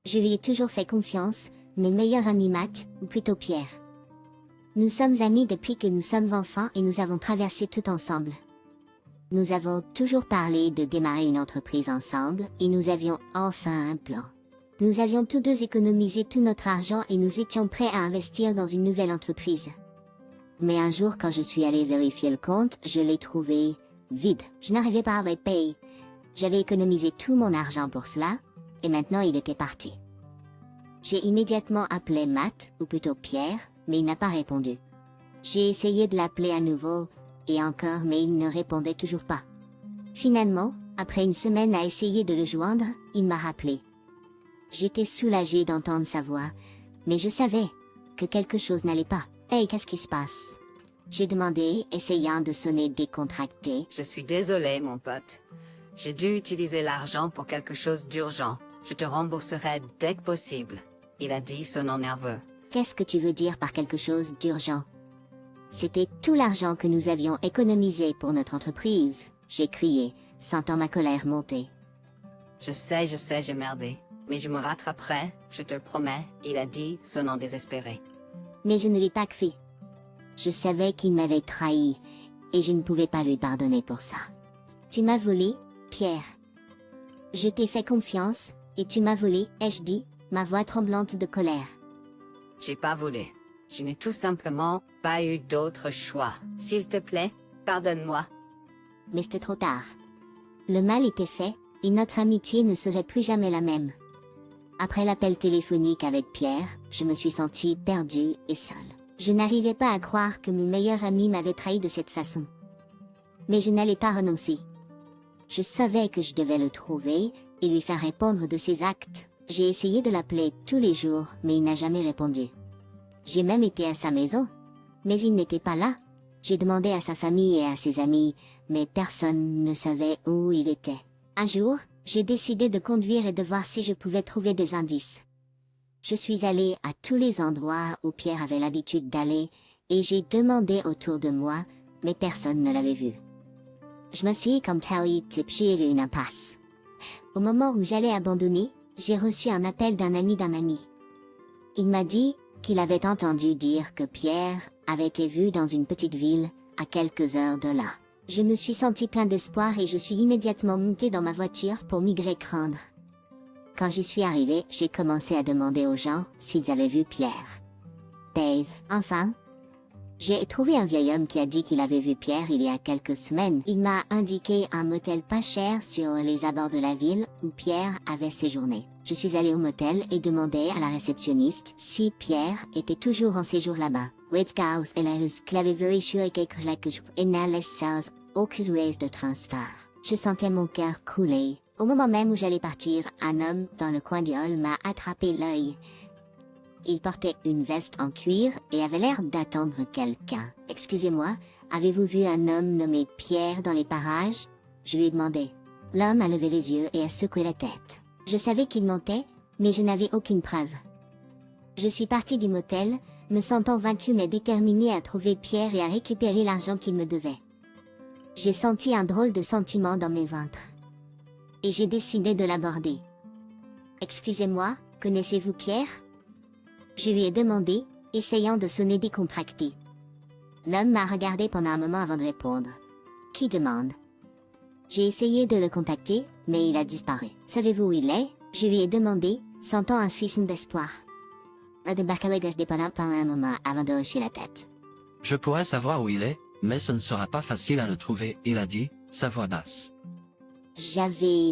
Je lui ai toujours fait confiance, mes meilleurs amis Matt, ou plutôt Pierre. Nous sommes amis depuis que nous sommes enfants et nous avons traversé tout ensemble. Nous avons toujours parlé de démarrer une entreprise ensemble et nous avions enfin un plan. Nous avions tous deux économisé tout notre argent et nous étions prêts à investir dans une nouvelle entreprise. Mais un jour, quand je suis allé vérifier le compte, je l'ai trouvé vide. Je n'arrivais pas à le payer. J'avais économisé tout mon argent pour cela, et maintenant il était parti. J'ai immédiatement appelé Matt, ou plutôt Pierre, mais il n'a pas répondu. J'ai essayé de l'appeler à nouveau, et encore, mais il ne répondait toujours pas. Finalement, après une semaine à essayer de le joindre, il m'a rappelé. J'étais soulagée d'entendre sa voix, mais je savais que quelque chose n'allait pas. Hey, qu'est-ce qui se passe? J'ai demandé, essayant de sonner décontracté. Je suis désolé, mon pote. J'ai dû utiliser l'argent pour quelque chose d'urgent. Je te rembourserai dès que possible. Il a dit, sonnant nerveux. Qu'est-ce que tu veux dire par quelque chose d'urgent? C'était tout l'argent que nous avions économisé pour notre entreprise. J'ai crié, sentant ma colère monter. Je sais, j'ai merdé. Mais je me rattraperai, je te le promets, il a dit, sonnant désespéré. Mais je ne l'ai pas fait. Je savais qu'il m'avait trahi, et je ne pouvais pas lui pardonner pour ça. Tu m'as volé, Pierre. Je t'ai fait confiance, et tu m'as volé, ai-je dit, ma voix tremblante de colère. J'ai pas volé. Je n'ai tout simplement pas eu d'autre choix. S'il te plaît, pardonne-moi. Mais c'était trop tard. Le mal était fait, et notre amitié ne serait plus jamais la même. Après l'appel téléphonique avec Pierre, je me suis sentie perdue et seule. Je n'arrivais pas à croire que mon meilleur ami m'avait trahi de cette façon. Mais je n'allais pas renoncer. Je savais que je devais le trouver et lui faire répondre de ses actes. J'ai essayé de l'appeler tous les jours, mais il n'a jamais répondu. J'ai même été à sa maison, mais il n'était pas là. J'ai demandé à sa famille et à ses amis, mais personne ne savait où il était. Un jour, j'ai décidé de conduire et de voir si je pouvais trouver des indices. Je suis allée à tous les endroits où Pierre avait l'habitude d'aller et j'ai demandé autour de moi, mais personne ne l'avait vu. Je me suis comme Taoui Tipchi une impasse. Au moment où j'allais abandonner, j'ai reçu un appel d'un ami d'un ami. Il m'a dit qu'il avait entendu dire que Pierre avait été vu dans une petite ville à quelques heures de là. Je me suis senti plein d'espoir et je suis immédiatement montée dans ma voiture pour migrer craindre. Quand j'y suis arrivée, j'ai commencé à demander aux gens s'ils avaient vu Pierre. Dave, enfin. J'ai trouvé un vieil homme qui a dit qu'il avait vu Pierre il y a quelques semaines. Il m'a indiqué un motel pas cher sur les abords de la ville où Pierre avait séjourné. Je suis allée au motel et demandé à la réceptionniste si Pierre était toujours en séjour là-bas. De transfert. Je sentais mon cœur couler. Au moment même où j'allais partir, un homme dans le coin du hall m'a attrapé l'œil. Il portait une veste en cuir et avait l'air d'attendre quelqu'un. « Excusez-moi, avez-vous vu un homme nommé Pierre dans les parages ?» Je lui ai demandé. L'homme a levé les yeux et a secoué la tête. Je savais qu'il mentait, mais je n'avais aucune preuve. Je suis partie du motel, me sentant vaincue mais déterminée à trouver Pierre et à récupérer l'argent qu'il me devait. J'ai senti un drôle de sentiment dans mes ventres. Et j'ai décidé de l'aborder. « Excusez-moi, connaissez-vous Pierre ?» Je lui ai demandé, essayant de sonner décontracté. L'homme m'a regardé pendant un moment avant de répondre. « Qui demande ?» J'ai essayé de le contacter, mais il a disparu. « Savez-vous où il est ?» Je lui ai demandé, sentant un frisson d'espoir. Le débarqueur dépendant pendant un moment avant de hocher la tête. « Je pourrais savoir où il est, mais ce ne sera pas facile à le trouver, » il a dit, sa voix basse. J'avais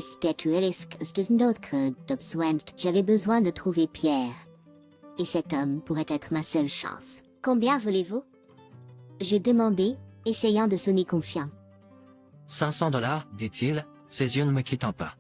besoin de trouver Pierre. Et cet homme pourrait être ma seule chance. « Combien voulez-vous ?» J'ai demandé, essayant de sonner confiant. 500 $, dit-il, ses yeux ne me quittant pas.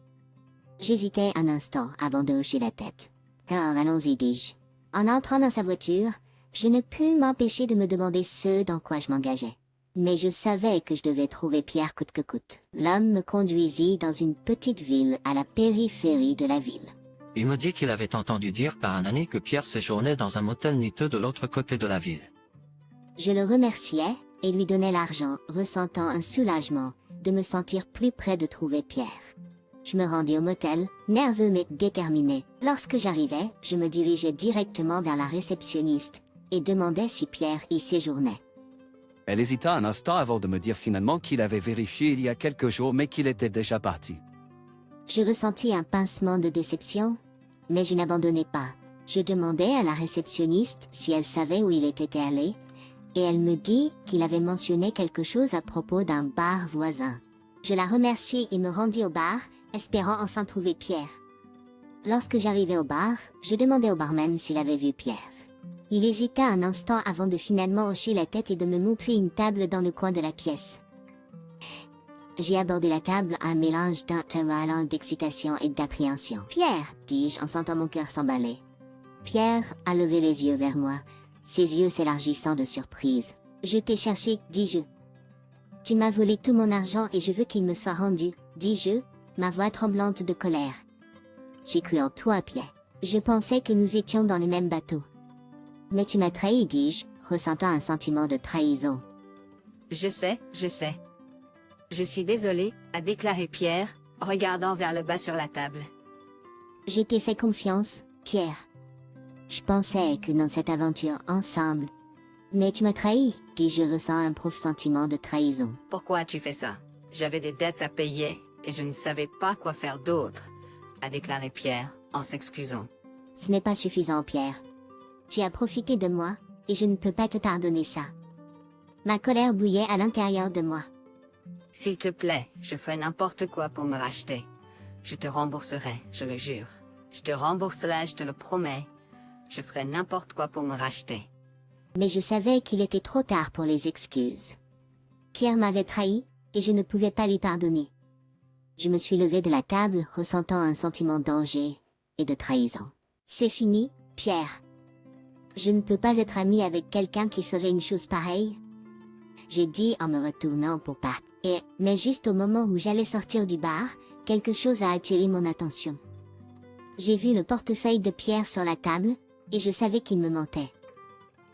J'hésitais un instant avant de hocher la tête. « Allons-y, dis-je. » En entrant dans sa voiture, je ne pus m'empêcher de me demander ce dans quoi je m'engageais. Mais je savais que je devais trouver Pierre coûte que coûte. L'homme me conduisit dans une petite ville à la périphérie de la ville. Il me dit qu'il avait entendu dire par un ami que Pierre séjournait dans un motel miteux de l'autre côté de la ville. Je le remerciais et lui donnais l'argent, ressentant un soulagement de me sentir plus près de trouver Pierre. Je me rendis au motel, nerveux mais déterminé. Lorsque j'arrivais, je me dirigeais directement vers la réceptionniste et demandais si Pierre y séjournait. Elle hésita un instant avant de me dire finalement qu'il avait vérifié il y a quelques jours mais qu'il était déjà parti. Je ressentis un pincement de déception, mais je n'abandonnais pas. Je demandai à la réceptionniste si elle savait où il était allé, et elle me dit qu'il avait mentionné quelque chose à propos d'un bar voisin. Je la remerciai et me rendis au bar, espérant enfin trouver Pierre. Lorsque j'arrivai au bar, je demandai au barman s'il avait vu Pierre. Il hésita un instant avant de finalement hocher la tête et de me montrer une table dans le coin de la pièce. J'ai abordé la table à un mélange d'intérêt, d'excitation et d'appréhension. « Pierre !» dis-je en sentant mon cœur s'emballer. Pierre a levé les yeux vers moi, ses yeux s'élargissant de surprise. « Je t'ai cherché, dis-je. Tu m'as volé tout mon argent et je veux qu'il me soit rendu, dis-je, ma voix tremblante de colère. J'ai cru en toi, Pierre. Je pensais que nous étions dans le même bateau. Mais tu m'as trahi, dis-je, ressentant un sentiment de trahison. Je sais. Je suis désolé, a déclaré Pierre, regardant vers le bas sur la table. Je t'ai fait confiance, Pierre. Je pensais que dans cette aventure ensemble. Mais tu m'as trahi, dis-je, ressent un profond sentiment de trahison. Pourquoi as-tu fait ça? J'avais des dettes à payer, et je ne savais pas quoi faire d'autre, a déclaré Pierre, en s'excusant. Ce n'est pas suffisant, Pierre. Tu as profité de moi, et je ne peux pas te pardonner ça. Ma colère bouillait à l'intérieur de moi. S'il te plaît, je ferai n'importe quoi pour me racheter. Je te rembourserai, je le jure. Je te rembourserai, je te le promets. Je ferai n'importe quoi pour me racheter. Mais je savais qu'il était trop tard pour les excuses. Pierre m'avait trahi, et je ne pouvais pas lui pardonner. Je me suis levée de la table, ressentant un sentiment de danger et de trahison. C'est fini, Pierre. Je ne peux pas être amie avec quelqu'un qui ferait une chose pareille. J'ai dit en me retournant pour partir. Mais juste au moment où j'allais sortir du bar, quelque chose a attiré mon attention. J'ai vu le portefeuille de Pierre sur la table, et je savais qu'il me mentait.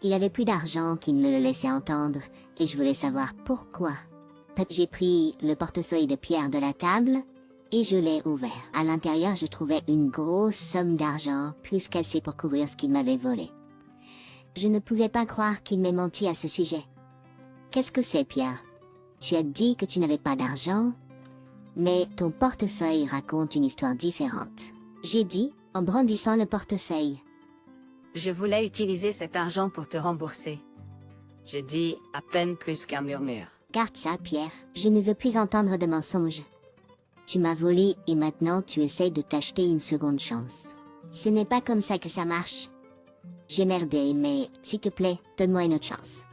Il avait plus d'argent qu'il ne le laissait entendre, et je voulais savoir pourquoi. J'ai pris le portefeuille de Pierre de la table, et je l'ai ouvert. À l'intérieur, je trouvais une grosse somme d'argent, plus qu'assez pour couvrir ce qu'il m'avait volé. Je ne pouvais pas croire qu'il m'ait menti à ce sujet. Qu'est-ce que c'est, Pierre? Tu as dit que tu n'avais pas d'argent, mais ton portefeuille raconte une histoire différente. J'ai dit, en brandissant le portefeuille. Je voulais utiliser cet argent pour te rembourser. Je dis à peine plus qu'un murmure. Garde ça, Pierre, je ne veux plus entendre de mensonges. Tu m'as volé et maintenant tu essaies de t'acheter une seconde chance. Ce n'est pas comme ça que ça marche. J'ai merdé, mais s'il te plaît, donne-moi une autre chance.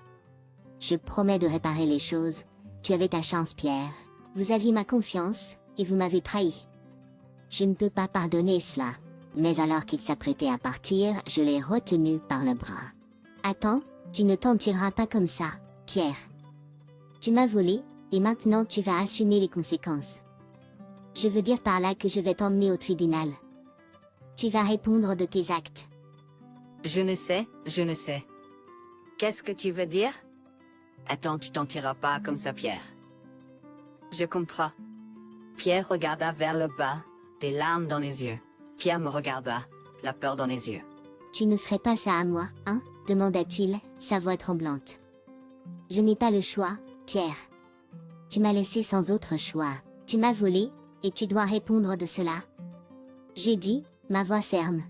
Je promets de réparer les choses. Tu avais ta chance, Pierre. Vous aviez ma confiance, et vous m'avez trahi. Je ne peux pas pardonner cela. Mais alors qu'il s'apprêtait à partir, je l'ai retenu par le bras. Attends, tu ne t'en tireras pas comme ça, Pierre. Tu m'as volé, et maintenant tu vas assumer les conséquences. Je veux dire par là que je vais t'emmener au tribunal. Tu vas répondre de tes actes. Je ne sais. Qu'est-ce que tu veux dire? Attends, tu t'en tireras pas comme ça, Pierre. Je comprends. Pierre regarda vers le bas, des larmes dans les yeux. Pierre me regarda, la peur dans les yeux. Tu ne ferais pas ça à moi, hein? Demanda-t-il, sa voix tremblante. Je n'ai pas le choix, Pierre. Tu m'as laissé sans autre choix. Tu m'as volé, et tu dois répondre de cela. J'ai dit, ma voix ferme.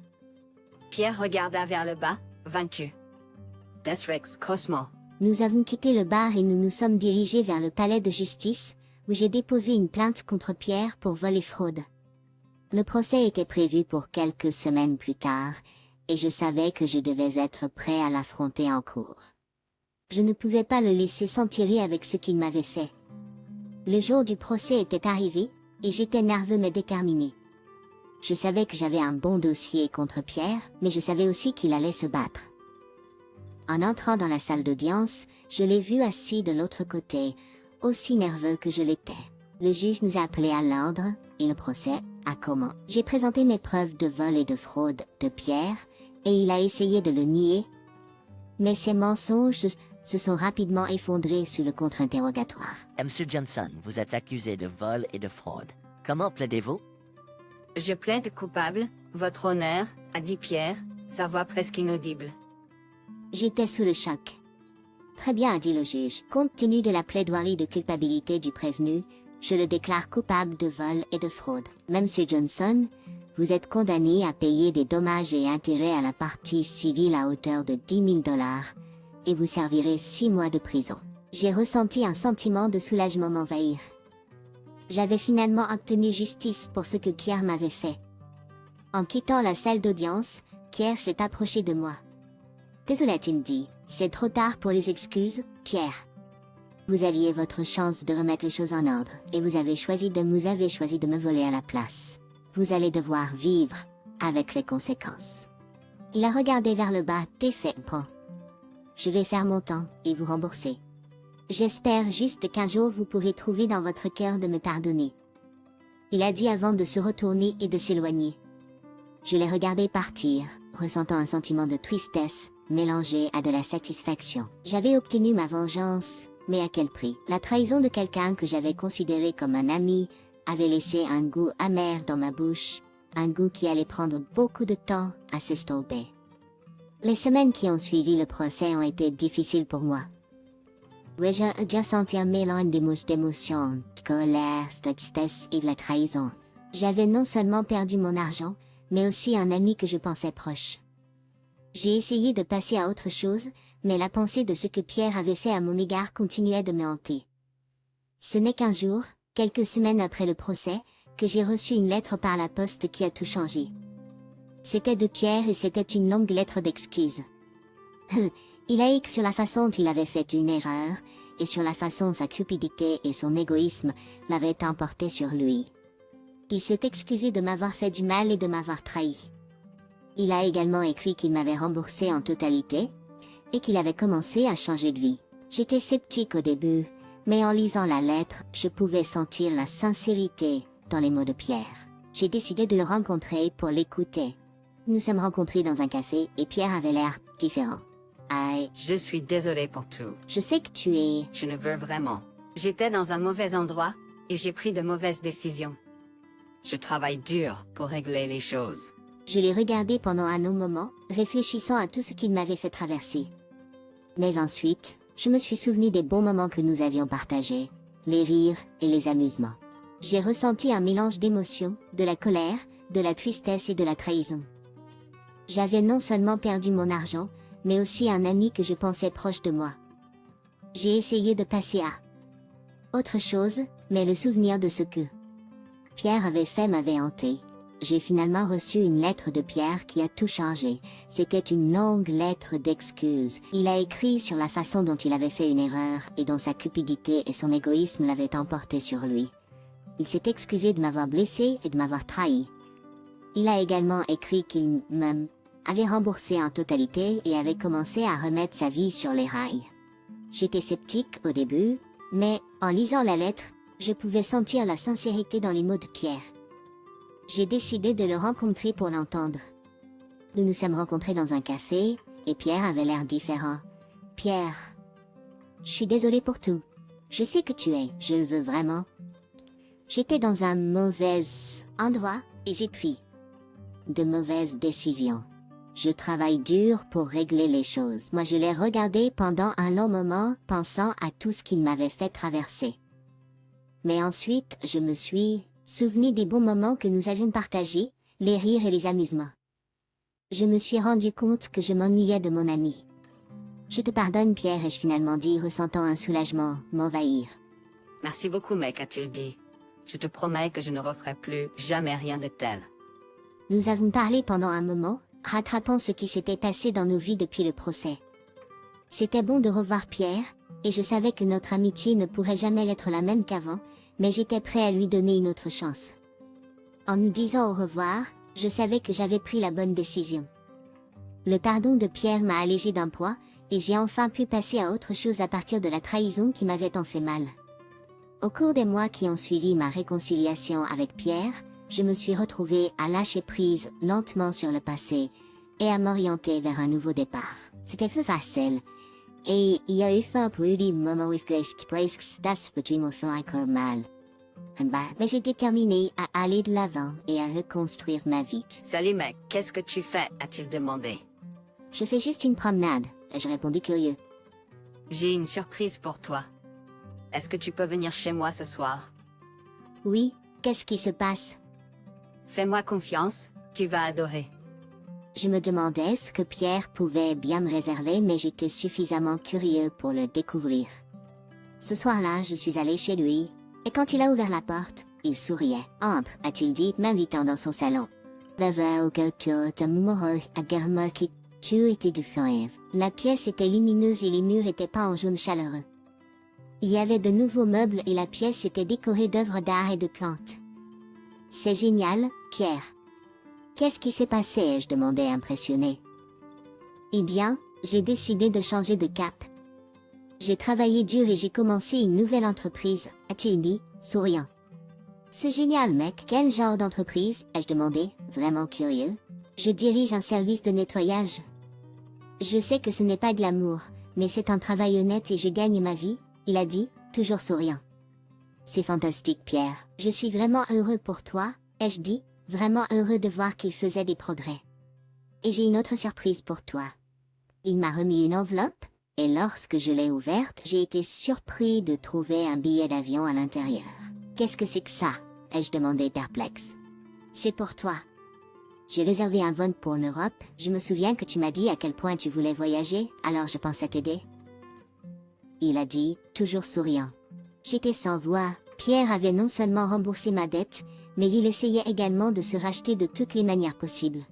Pierre regarda vers le bas, vaincu. Desrex crossement. Nous avons quitté le bar et nous nous sommes dirigés vers le palais de justice, où j'ai déposé une plainte contre Pierre pour vol et fraude. Le procès était prévu pour quelques semaines plus tard, et je savais que je devais être prêt à l'affronter en cours. Je ne pouvais pas le laisser s'en tirer avec ce qu'il m'avait fait. Le jour du procès était arrivé, et j'étais nerveux mais déterminé. Je savais que j'avais un bon dossier contre Pierre, mais je savais aussi qu'il allait se battre. En entrant dans la salle d'audience, je l'ai vu assis de l'autre côté, aussi nerveux que je l'étais. Le juge nous a appelés à l'ordre, et le procès a commencé. J'ai présenté mes preuves de vol et de fraude de Pierre, et il a essayé de le nier. Mais ses mensonges se sont rapidement effondrés sous le contre-interrogatoire. Monsieur Johnson, vous êtes accusé de vol et de fraude. Comment plaidez-vous? Je plaide coupable, votre honneur, a dit Pierre, sa voix presque inaudible. J'étais sous le choc. Très bien, a dit le juge. Compte tenu de la plaidoirie de culpabilité du prévenu, je le déclare coupable de vol et de fraude. Monsieur Johnson, vous êtes condamné à payer des dommages et intérêts à la partie civile à hauteur de $10 000 et vous servirez 6 mois de prison. J'ai ressenti un sentiment de soulagement m'envahir. J'avais finalement obtenu justice pour ce que Pierre m'avait fait. En quittant la salle d'audience, Pierre s'est approché de moi. Désolé, tu me dis, c'est trop tard pour les excuses, Pierre. Vous aviez votre chance de remettre les choses en ordre, et vous avez choisi de me voler à la place. Vous allez devoir vivre avec les conséquences. Il a regardé vers le bas, défait, bon. Je vais faire mon temps et vous rembourser. J'espère juste qu'un jour vous pourrez trouver dans votre cœur de me pardonner. Il a dit avant de se retourner et de s'éloigner. Je l'ai regardé partir, ressentant un sentiment de tristesse, mélangé à de la satisfaction. J'avais obtenu ma vengeance, mais à quel prix? La trahison de quelqu'un que j'avais considéré comme un ami avait laissé un goût amer dans ma bouche, un goût qui allait prendre beaucoup de temps à s'estomper. Les semaines qui ont suivi le procès ont été difficiles pour moi. Oui, j'ai déjà senti un mélange d'émotions, de colère, de tristesse et de la trahison. J'avais non seulement perdu mon argent, mais aussi un ami que je pensais proche. J'ai essayé de passer à autre chose, mais la pensée de ce que Pierre avait fait à mon égard continuait de me hanter. Ce n'est qu'un jour, quelques semaines après le procès, que j'ai reçu une lettre par la poste qui a tout changé. C'était de Pierre et c'était une longue lettre d'excuses. Il a écrit sur la façon dont il avait fait une erreur, et sur la façon dont sa cupidité et son égoïsme l'avaient emporté sur lui. Il s'est excusé de m'avoir fait du mal et de m'avoir trahi. Il a également écrit qu'il m'avait remboursé en totalité, et qu'il avait commencé à changer de vie. J'étais sceptique au début, mais en lisant la lettre, je pouvais sentir la sincérité dans les mots de Pierre. J'ai décidé de le rencontrer pour l'écouter. Nous sommes rencontrés dans un café et Pierre avait l'air différent. Aïe, Je suis désolé pour tout. je sais que tu es... Je ne veux vraiment. J'étais dans un mauvais endroit, et j'ai pris de mauvaises décisions. Je travaille dur pour régler les choses. Je l'ai regardé pendant un long moment, réfléchissant à tout ce qu'il m'avait fait traverser. Mais ensuite, je me suis souvenu des bons moments que nous avions partagés, les rires et les amusements. J'ai ressenti un mélange d'émotions, de la colère, de la tristesse et de la trahison. J'avais non seulement perdu mon argent, mais aussi un ami que je pensais proche de moi. J'ai essayé de passer à autre chose, mais le souvenir de ce que Pierre avait fait m'avait hanté. J'ai finalement reçu une lettre de Pierre qui a tout changé. C'était une longue lettre d'excuses. Il a écrit sur la façon dont il avait fait une erreur et dont sa cupidité et son égoïsme l'avaient emporté sur lui. Il s'est excusé de m'avoir blessé et de m'avoir trahi. Il a également écrit qu'il m'avait remboursé en totalité et avait commencé à remettre sa vie sur les rails. J'étais sceptique au début, mais en lisant la lettre, je pouvais sentir la sincérité dans les mots de Pierre. J'ai décidé de le rencontrer pour l'entendre. Nous nous sommes rencontrés dans un café, et Pierre avait l'air différent. Pierre, je suis désolé pour tout. Je sais que tu es, je le veux vraiment. J'étais dans un mauvais endroit, et j'ai pris de mauvaises décisions. Je travaille dur pour régler les choses. Moi, je l'ai regardé pendant un long moment, pensant à tout ce qu'il m'avait fait traverser. Mais ensuite, je me suis souvenu des bons moments que nous avions partagés, les rires et les amusements. Je me suis rendu compte que je m'ennuyais de mon ami. Je te pardonne, Pierre, ai-je finalement dit, ressentant un soulagement m'envahir. Merci beaucoup, mec, a-t-il dit. Je te promets que je ne referai plus jamais rien de tel. Nous avons parlé pendant un moment, rattrapant ce qui s'était passé dans nos vies depuis le procès. C'était bon de revoir Pierre, et je savais que notre amitié ne pourrait jamais être la même qu'avant, mais j'étais prêt à lui donner une autre chance. En nous disant au revoir, je savais que j'avais pris la bonne décision. Le pardon de Pierre m'a allégé d'un poids, et j'ai enfin pu passer à autre chose à partir de la trahison qui m'avait tant fait mal. Au cours des mois qui ont suivi ma réconciliation avec Pierre, je me suis retrouvée à lâcher prise lentement sur le passé et à m'orienter vers un nouveau départ. C'était plus facile. Et il y a eu un peu de moments où j'ai pris das petit me fait encore mal. Bah, mais j'ai déterminé à aller de l'avant et à reconstruire ma vie. Salut mec, qu'est-ce que tu fais a-t-il demandé. Je fais juste une promenade, ai-je répondu curieux. J'ai une surprise pour toi. Est-ce que tu peux venir chez moi ce soir? Oui, qu'est-ce qui se passe? Fais-moi confiance, tu vas adorer. Je me demandais ce que Pierre pouvait bien me réserver, mais j'étais suffisamment curieux pour le découvrir. Ce soir-là, je suis allé chez lui, et quand il a ouvert la porte, il souriait. Entre, a-t-il dit, m'invitant dans son salon. Tu étais du fèvre. La pièce était lumineuse et les murs étaient peints en jaune chaleureux. Il y avait de nouveaux meubles et la pièce était décorée d'œuvres d'art et de plantes. C'est génial, Pierre. Qu'est-ce qui s'est passé, ai-je demandé impressionné. Eh bien, j'ai décidé de changer de cap. J'ai travaillé dur et j'ai commencé une nouvelle entreprise, a-t-il dit, souriant. C'est génial, mec. Quel genre d'entreprise, ai-je demandé, vraiment curieux. Je dirige un service de nettoyage. Je sais que ce n'est pas de l'amour, mais c'est un travail honnête et je gagne ma vie, il a dit, toujours souriant. C'est fantastique, Pierre. Je suis vraiment heureux pour toi, ai-je dit, vraiment heureux de voir qu'il faisait des progrès. Et j'ai une autre surprise pour toi. Il m'a remis une enveloppe, et lorsque je l'ai ouverte, j'ai été surpris de trouver un billet d'avion à l'intérieur. Qu'est-ce que c'est que ça? Ai-je demandé perplexe. C'est pour toi. J'ai réservé un vol pour l'Europe, je me souviens que tu m'as dit à quel point tu voulais voyager, alors je pensais t'aider. Il a dit, toujours souriant. J'étais sans voix. Pierre avait non seulement remboursé ma dette, mais il essayait également de se racheter de toutes les manières possibles.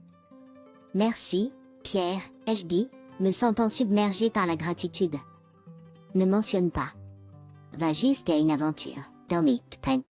Merci, Pierre, ai-je dit, me sentant submergé par la gratitude. Ne mentionne pas. Va juste à une aventure. Dormi, pain.